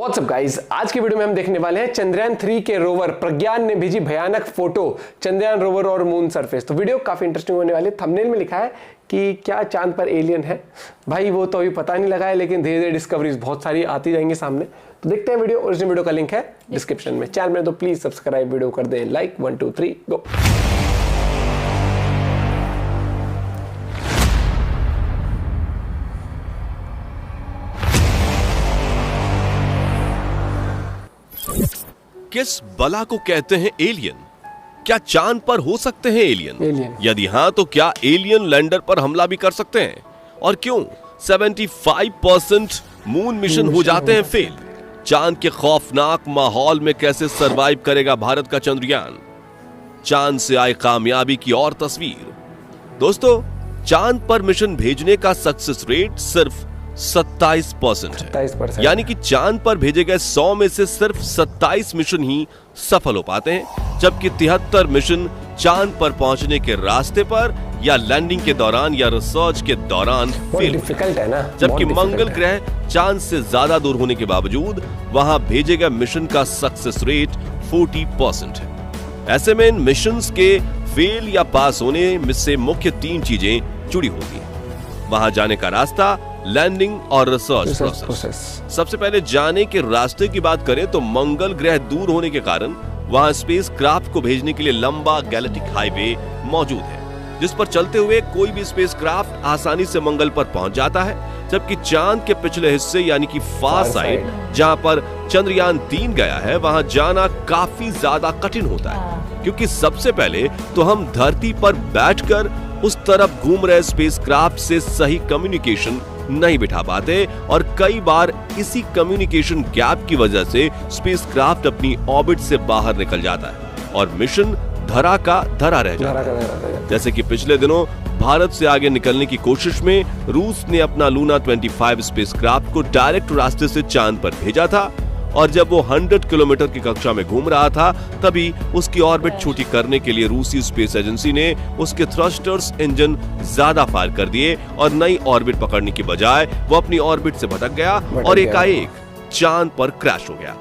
WhatsApp guys, आज की video में हम देखने वाले हैं चंद्रयान 3 के रोवर प्रज्ञान ने भेजी भयानक फोटो चंद्रयान रोवर और मून सरफेस। तो वीडियो काफी इंटरेस्टिंग होने वाली है। थंबनेल में लिखा है कि क्या चांद पर एलियन है। भाई वो तो अभी पता नहीं लगा है, लेकिन धीरे धीरे डिस्कवरीज बहुत सारी आती जाएंगी सामने। तो देखते हैं वीडियो। ओरिजिनल वीडियो का लिंक है डिस्क्रिप्शन में। चैनल में तो प्लीज सब्सक्राइब, वीडियो कर दें लाइक। 1 2 3 गो। किस बला को कहते हैं एलियन? क्या चांद पर हो सकते हैं एलियन? यदि हां तो क्या एलियन लैंडर पर हमला भी कर सकते हैं? और क्यों 75% मून मिशन हो जाते हैं फेल? चांद के खौफनाक माहौल में कैसे सरवाइव करेगा भारत का चंद्रयान? चांद से आई कामयाबी की और तस्वीर। दोस्तों, चांद पर मिशन भेजने का सक्सेस रेट सिर्फ 27% है। यानी कि चांद पर भेजे गए 100 में से सिर्फ 27 मिशन ही सफल हो पाते हैं, जबकि 73 मिशन चांद पर पहुंचने के रास्ते पर या लैंडिंग के दौरान या रिसर्च के दौरान फेल है ना। जबकि मंगल ग्रह चांद से ज्यादा दूर होने के बावजूद वहां भेजे गए मिशन का सक्सेस रेट 40% है। ऐसे में इन मिशंस के फेल या पास होने में से मुख्य 3 चीजें जुड़ी होती हैं। वहां जाने का रास्ता, लैंडिंग और रिसर्च प्रोसेस। सबसे पहले जाने के रास्ते की बात करें तो मंगल ग्रह दूर होने के कारण वहां स्पेस क्राफ्ट को भेजने के लिए लंबा गैलेक्टिक हाईवे मौजूद है, जिस पर चलते हुए कोई भी स्पेस क्राफ्ट आसानी से मंगल पर पहुंच जाता है। जबकि चांद के पिछले हिस्से यानी कि फार साइड, जहां पर चंद्रयान 3 गया है, वहां जाना काफी ज्यादा कठिन होता है, क्योंकि सबसे पहले तो हम धरती पर बैठकर उस तरफ घूम रहे स्पेस क्राफ्ट से सही कम्युनिकेशन नहीं बिठा पाते, और कई बार इसी कम्युनिकेशन गैप की वजह से स्पेसक्राफ्ट अपनी ऑर्बिट से बाहर निकल जाता है और मिशन धरा का धरा रह जाता है। जैसे कि पिछले दिनों भारत से आगे निकलने की कोशिश में रूस ने अपना लूना 25 स्पेसक्राफ्ट को डायरेक्ट रास्ते से चांद पर भेजा था, और जब वो 100 किलोमीटर की कक्षा में घूम रहा था, तभी उसकी ऑर्बिट छोटी करने के लिए रूसी स्पेस एजेंसी ने उसके थ्रस्टर्स इंजन ज्यादा फायर कर दिए और नई ऑर्बिट पकड़ने की बजाय वो अपनी ऑर्बिट से भटक गया और एकाएक चांद पर क्रैश हो गया।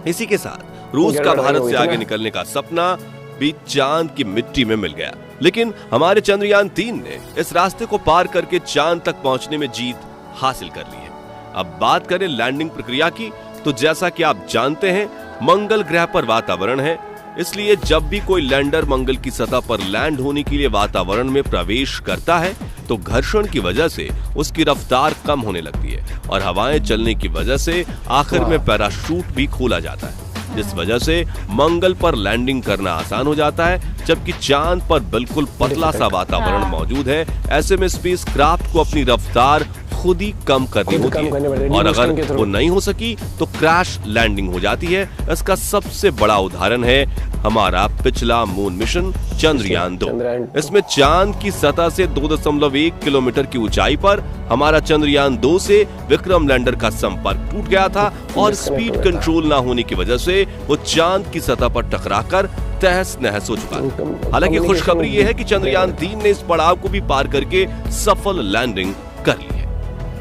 इसी के साथ रूस का भारत से आगे निकलने का सपना भी चांद की मिट्टी में मिल गया। लेकिन हमारे चंद्रयान 3 ने इस रास्ते को पार करके चांद तक पहुंचने में जीत हासिल कर ली है। अब बात करें लैंडिंग प्रक्रिया की, तो जैसा कि आप जानते हैं, मंगल ग्रह पर वातावरण है, इसलिए जब भी कोई लैंडर मंगल की सतह पर लैंड होने के लिए वातावरण में प्रवेश करता है तो घर्षण की वजह से उसकी रफ्तार कम होने लगती है और हवाएं चलने की वजह से आखिर में पैराशूट भी खोला जाता है, जिस वजह से मंगल पर लैंडिंग करना आसान हो जाता है। जबकि चांद पर बिल्कुल पतला सा वातावरण मौजूद है। ऐसे में स्पेस क्राफ्ट को अपनी रफ्तार खुद ही कम करनी होती है, और अगर वो नहीं हो सकी तो क्रैश लैंडिंग हो जाती है। इसका सबसे बड़ा उदाहरण है हमारा पिछला मून मिशन चंद्रयान 2। इसमें चांद की सतह से 2.1 किलोमीटर की ऊंचाई पर हमारा चंद्रयान 2 से विक्रम लैंडर का संपर्क टूट गया था, और स्पीड कंट्रोल ना होने की वजह से वो चांद की सतह पर टकराकर तहस नहस हो चुका था। हालांकि खुशखबरी ये है कि चंद्रयान 3 ने इस पड़ाव को भी पार करके सफल लैंडिंग कर ली है।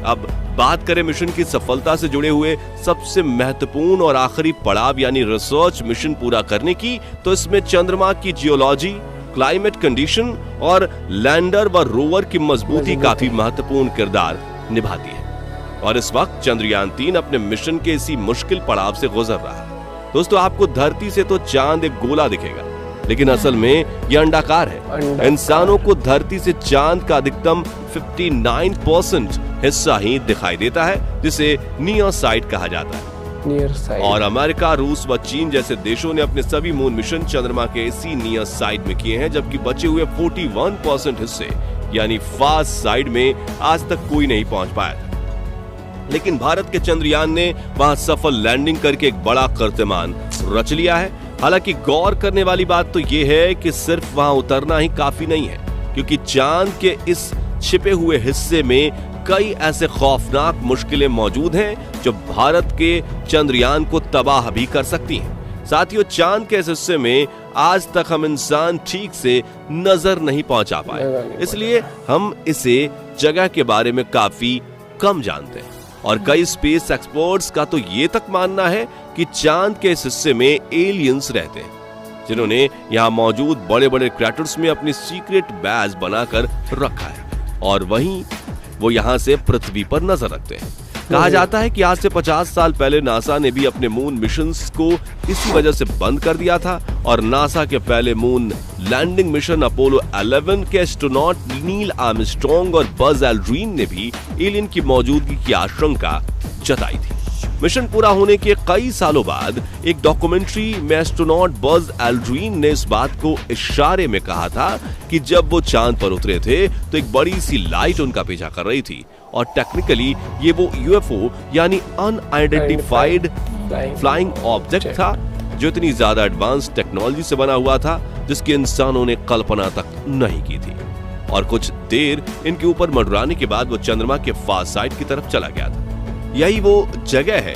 अब बात करें मिशन की सफलता से जुड़े हुए सबसे महत्वपूर्ण और आखिरी पड़ाव यानी रिसर्च मिशन पूरा करने की, तो इसमें चंद्रमा की जियोलॉजी, क्लाइमेट कंडीशन और लैंडर व रोवर की मजबूती काफी महत्वपूर्ण किरदार निभाती है। और इस वक्त चंद्रयान 3 अपने मिशन के इसी मुश्किल पड़ाव से गुजर रहा है। दोस्तों, आपको धरती से तो चांद एक गोला दिखेगा, लेकिन असल में यह अंडाकार है। इंसानों को धरती से चांद का अधिकतम 59% हिस्सा ही दिखाई देता है, जिसे नियर साइड कहा जाता है। और अमेरिका, रूस व चीन जैसे देशों ने अपने सभी मून मिशन चंद्रमा के इसी नियर साइड में किए हैं, जबकि बचे हुए 41% हिस्से यानी फार साइड में आज तक कोई नहीं पहुंच पाया था। लेकिन भारत के चंद्रयान ने वहां सफल लैंडिंग करके एक बड़ा कीर्तिमान रच लिया है। हालांकि गौर करने वाली बात तो यह है कि सिर्फ वहां उतरना ही काफी नहीं है, क्योंकि चांद के इस छिपे हुए हिस्से में कई ऐसे खौफनाक मुश्किलें मौजूद हैं जो भारत के चंद्रयान को तबाह भी कर सकती हैं। साथियों, चांद के इस हिस्से में आज तक हम इंसान ठीक से नजर नहीं पहुंचा पाए, इसलिए हम इसे जगह के बारे में काफी कम जानते हैं। और कई स्पेस एक्सपर्ट्स का तो ये तक मानना है कि चांद के इस हिस्से में एलियंस रहते हैं, जिन्होंने यहाँ मौजूद बड़े बड़े क्रैटर्स में अपनी सीक्रेट बेस बनाकर रखा है और वहीं वो यहाँ से पृथ्वी पर नजर रखते हैं। कहा जाता है कि आज से 50 साल पहले नासा ने भी अपने मून मिशंस को इसी वजह से बंद कर दिया था और नासा के पहले मून लैंडिंग मिशन अपोलो 11 के एस्ट्रोनॉट नील आर्मस्ट्रॉन्ग और बज एल्ड्रिन ने भी एलियन की मौजूदगी की आशंका जताई थी। मिशन पूरा होने के कई सालों बाद एक डॉक्यूमेंट्री में एस्ट्रोनॉट बज एल्ड्रिन ने इस बात को इशारे में कहा था कि जब वो चांद पर उतरे थे तो एक बड़ी सी लाइट उनका पीछा कर रही थी और टेक्निकली ये वो यूएफओ यानी अनआइडेंटिफाइड फ्लाइंग ऑब्जेक्ट था, जो इतनी ज्यादा एडवांस टेक्नोलॉजी से बना हुआ था जिसकी इंसानों ने कल्पना तक नहीं की थी। और कुछ देर इनके ऊपर मंडराने के बाद वो चंद्रमा के फार साइड की तरफ चला गया था। यही वो जगह है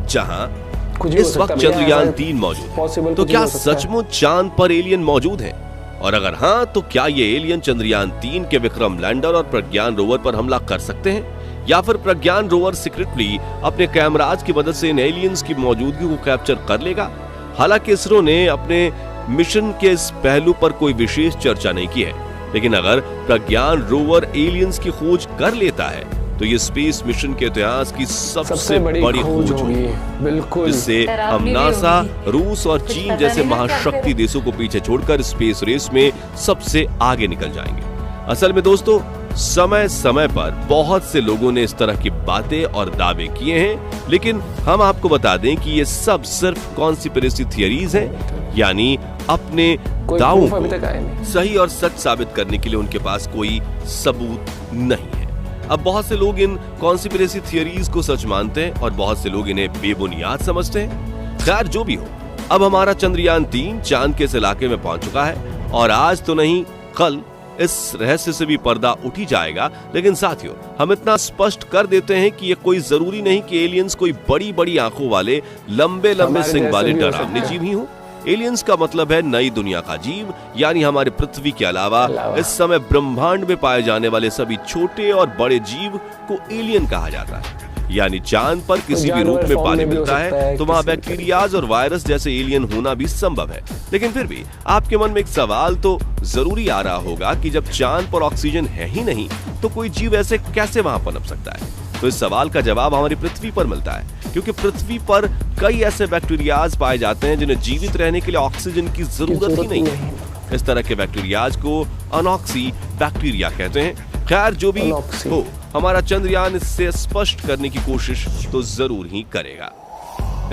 जहां इस वक्त चंद्रयान 3 मौजूद है। तो क्या सचमुच चांद पर एलियन मौजूद हैं? और अगर हां तो क्या ये एलियन चंद्रयान 3 के विक्रम लैंडर और प्रज्ञान रोवर पर हमला कर सकते हैं, या फिर प्रज्ञान रोवर सीक्रेटली अपने कैमराज की मदद से इन एलियंस की मौजूदगी को कैप्चर कर लेगा? हालांकि इसरो ने अपने मिशन के इस पहलू पर कोई विशेष चर्चा नहीं की है, लेकिन अगर प्रज्ञान रोवर एलियंस की खोज कर लेता है तो ये स्पेस मिशन के इतिहास की सबसे बड़ी खोज होगी, बिल्कुल, जिससे हम नासा, रूस और चीन जैसे महाशक्ति देशों को पीछे छोड़कर स्पेस रेस में सबसे आगे निकल जाएंगे। असल में दोस्तों, समय समय पर बहुत से लोगों ने इस तरह की बातें और दावे किए हैं, लेकिन हम आपको बता दें कि ये सब सिर्फ कॉन्स्पिरेसी थियरीज हैं, यानी अपने दावों को सही और सच साबित करने के लिए उनके पास कोई सबूत नहीं है। अब बहुत से लोग इन कॉन्स्पिरेसी थियरीज को सच मानते हैं और बहुत से लोग इन्हें बेबुनियाद समझते हैं। खैर जो भी हो, अब हमारा चंद्रयान 3 चांद के इस इलाके में पहुंच चुका है और आज तो नहीं कल इस रहस्य से भी पर्दा उठ ही जाएगा। लेकिन साथियों, हम इतना स्पष्ट कर देते हैं कि ये कोई जरूरी नहीं कि एलियंस कोई बड़ी बड़ी आंखों वाले लंबे लंबे सिंग वाले डरावने जीव ही हों। एलियंस का मतलब है नई दुनिया का जीव, यानी हमारे पृथ्वी के अलावा इस समय ब्रह्मांड में पाए जाने वाले सभी छोटे और बड़े जीव को एलियन कहा जाता है। यानी चांद पर किसी भी रूप में पानी मिलता है तो वहाँ बैक्टीरियाज और वायरस जैसे एलियन होना भी संभव है। लेकिन फिर भी आपके मन में एक सवाल तो जरूरी आ रहा होगा कि जब चांद पर ऑक्सीजन है ही नहीं तो कोई जीव ऐसे कैसे वहां पनप सकता है? तो इस सवाल का जवाब हमारी पृथ्वी पर मिलता है, क्योंकि पृथ्वी पर कई ऐसे बैक्टीरियाज पाए जाते हैं जिन्हें जीवित रहने के लिए ऑक्सीजन की जरूरत ही नहीं है। इस तरह के बैक्टीरियाज को अनॉक्सी बैक्टीरिया कहते हैं। खैर जो भी हो, हमारा चंद्रयान इससे स्पष्ट करने की कोशिश तो जरूर ही करेगा।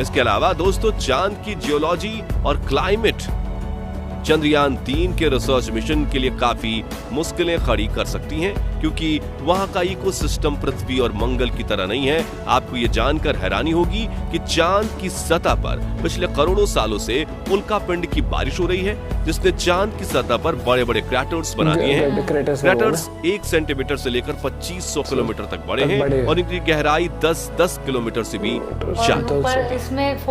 इसके अलावा दोस्तों, चांद की जियोलॉजी और क्लाइमेट चंद्रयान 3 के रिसर्च मिशन के लिए काफी मुश्किलें खड़ी कर सकती हैं, क्योंकि वहां का इकोसिस्टम पृथ्वी और मंगल की तरह नहीं है। आपको ये जानकर हैरानी होगी कि चांद की सतह पर पिछले करोड़ों सालों से उल्कापिंड की बारिश हो रही है, जिसने चांद की सतह पर बड़े बड़े क्रैटर्स बना दिए हैं। क्रैटर्स 1 सेंटीमीटर से लेकर 2500 किलोमीटर तक बड़े हैं और इनकी गहराई 10-10 किलोमीटर से भी ज्यादा।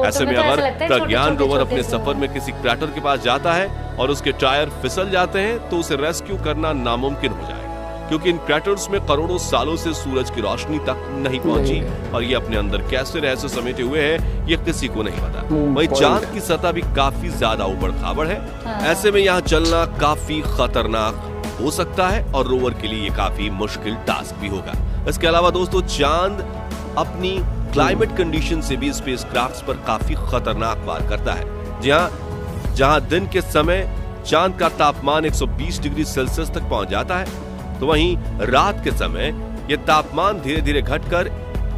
ऐसे में अगर प्रज्ञान रोवर अपने सफर में किसी क्रैटर के पास जाता है और उसके टायर फिसल जाते हैं तो उसे रेस्क्यू करना नामुमकिन हो जाएगा, क्योंकि इन क्रैटर्स में करोड़ों सालों से सूरज की रोशनी तक नहीं पहुंची और ये अपने अंदर कैसे रहस्य समेटे हुए हैं ये किसी को नहीं पता। वहीं चांद की सतह भी काफी ज्यादा उबड़ खाबड़ है। ऐसे में यहाँ चलना काफी खतरनाक हो सकता है और रोवर के लिए ये काफी मुश्किल टास्क भी होगा। इसके अलावा दोस्तों, चांद अपनी क्लाइमेट कंडीशन से भी स्पेसक्राफ्ट्स पर काफी खतरनाक वार करता है। जहां दिन के समय चांद का तापमान 120 डिग्री सेल्सियस तक पहुंच जाता है, तो वहीं रात के समय यह तापमान धीरे धीरे घटकर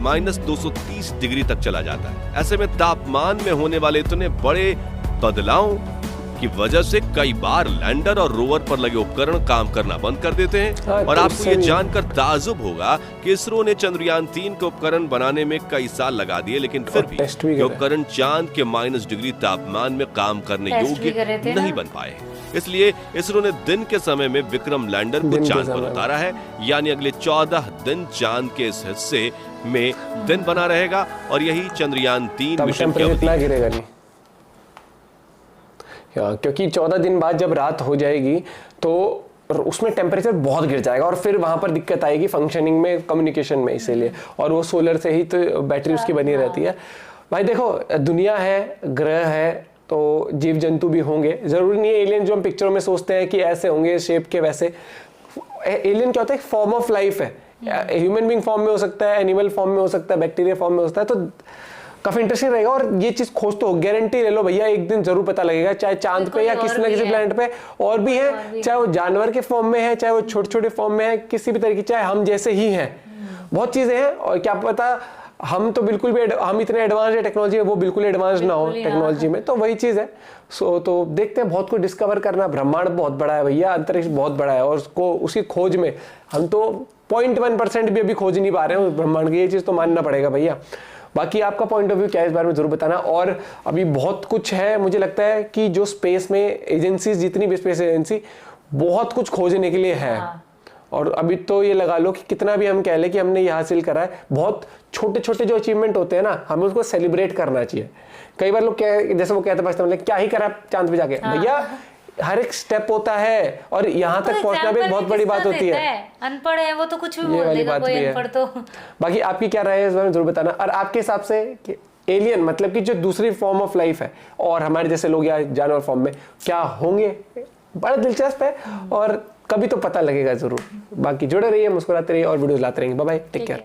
-230 डिग्री तक चला जाता है। ऐसे में तापमान में होने वाले इतने बड़े बदलाव की वजह से कई बार लैंडर और रोवर पर लगे उपकरण काम करना बंद कर देते हैं। और आपको ये जानकर ताज्जुब होगा कि इसरो ने चंद्रयान 3 के उपकरण बनाने में कई साल लगा दिए, लेकिन फिर भी ये उपकरण चांद के -डिग्री तापमान में काम करने योग्य नहीं बन पाए। इसलिए इसरो ने दिन के समय में विक्रम लैंडर को चांद पर उतारा है, यानी अगले 14 दिन चांद के इस हिस्से में दिन बना रहेगा और यही चंद्रयान 3 मिशन की अवधि। क्योंकि 14 दिन बाद जब रात हो जाएगी तो और उसमें टेम्परेचर बहुत गिर जाएगा और फिर वहां पर दिक्कत आएगी फंक्शनिंग में, कम्युनिकेशन में, इसीलिए। और वो सोलर से ही तो बैटरी उसकी बनी रहती है। भाई देखो, दुनिया है, ग्रह है, तो जीव जंतु भी होंगे। जरूरी नहीं है एलियन जो हम पिक्चरों में सोचते हैं कि ऐसे होंगे शेप के, वैसे एलियन क्या होता है, फॉर्म ऑफ लाइफ है। ह्यूमन बीइंग फॉर्म में हो सकता है, एनिमल फॉर्म में हो सकता है, बैक्टीरिया फॉर्म में हो सकता है। तो काफी इंटरेस्टिंग रहेगा। और ये चीज खोज तो गारंटी ले लो भैया, एक दिन जरूर पता लगेगा, चाहे चांद पे या किसी ना किसी प्लैनेट पे और भी है, चाहे वो जानवर के फॉर्म में है, चाहे वो छोटे छोटे फॉर्म में है, किसी भी तरह की, चाहे हम जैसे ही हैं। बहुत चीजें हैं और क्या पता हम तो बिल्कुल भी हम इतने एडवांस है टेक्नोलॉजी में, वो बिल्कुल एडवांस ना हो टेक्नोलॉजी में। तो वही चीज है। तो देखते हैं, बहुत कुछ डिस्कवर करना। ब्रह्मांड बहुत बड़ा है भैया, अंतरिक्ष बहुत बड़ा है और उसको उसकी खोज में हम तो 0.1% भी अभी खोज नहीं पा रहे हैं ब्रह्मांड की। ये चीज तो मानना पड़ेगा भैया। बाकी आपका पॉइंट ऑफ व्यू क्या है इस बारे में जरूर बताना। और अभी बहुत कुछ है, मुझे लगता है कि जो स्पेस में एजेंसीज, जितनी भी स्पेस एजेंसी, बहुत कुछ खोजने के लिए है। और अभी तो ये लगा लो कि कितना भी हम कह लें कि हमने ये हासिल करा है, बहुत छोटे छोटे जो अचीवमेंट होते हैं ना, हमें उसको सेलिब्रेट करना चाहिए। कई बार लोग जैसे वो कहते हैं क्या ही करा चांद पे जाके, भैया हर एक स्टेप होता है और यहाँ तक पहुंचना भी बहुत बड़ी बात होती है। अनपढ़ है वो तो कुछ भी बोल देगा कोई अनपढ़ तो। बाकी आपकी क्या राय है इस बारे में जरूर बताना। और आपके हिसाब से एलियन मतलब कि जो दूसरी फॉर्म ऑफ लाइफ है और हमारे जैसे लोग या जानवर फॉर्म में क्या होंगे, बड़ा दिलचस्प है और कभी तो पता लगेगा जरूर। बाकी जुड़े रहिए, मुस्कुराते रहिए और वीडियोस लाते रहेंगे। Bye bye, take care.